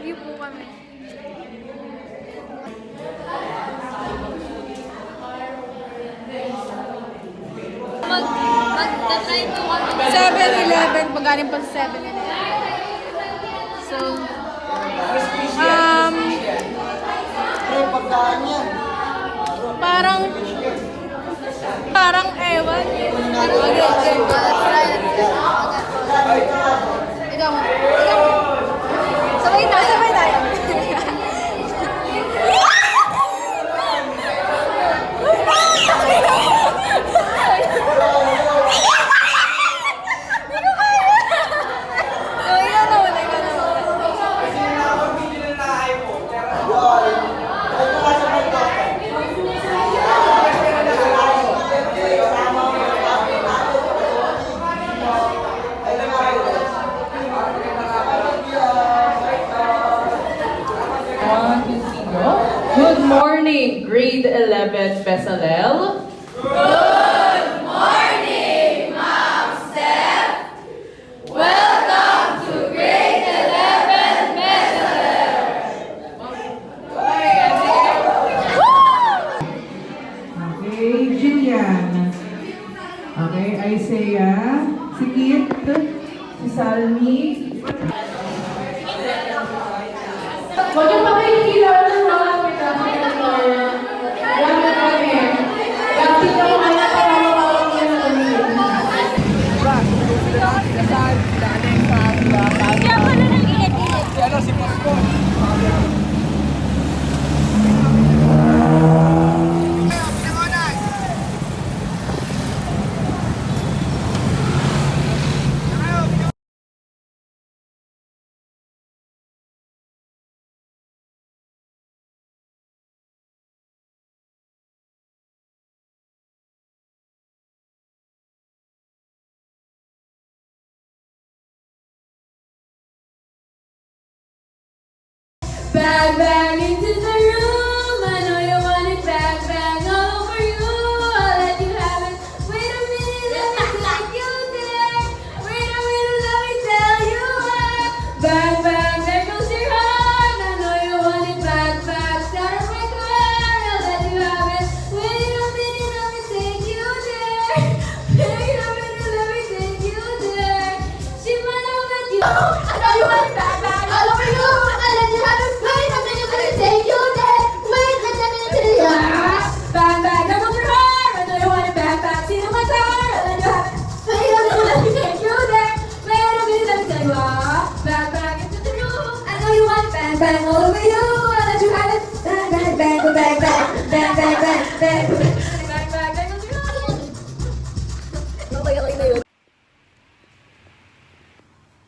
Review po kami. Mag-try po kami. 7-Eleven. Pag-galing pa sa 7-Eleven. So, parang ewan. Ikaw mo. Sabay tayo. Good morning, grade 11 Bezalel. Good morning, Ma'am Steph. Welcome to grade 11 Bezalel. Okay, Jillian. Okay, Isaiah. Si Kit. Si Salmi. Huwag yung makikilala ng mga kapitang-kapitang. Gamit kami. Gamit ka mo kaya para mawawag yan na kami. Kaya pala nang init-init. Bang, bang into the room. I know you want it. Bang, bang all over you. I'll let you have it. Wait a minute, let me take you there. Wait a minute, let me tell you where. Bang, bang, there goes your heart. I know you want it. Bang, bang, start my car. I'll let you have it. Wait a minute, let me take you there. Wait a minute, let me take you there. She might have let you. I know you want it. Bang, bang all over you. I'll let you have it. Wait a minute, let me take you there. Wait a minute, till you bang, bang, there goes your heart. I know you want it. Bang, bang, see to my car. I'll let you have it. Wait a minute, let me take you there. Wait a minute, let me tell you bang, bang into the room. I know you want it. Bang, bang all over you.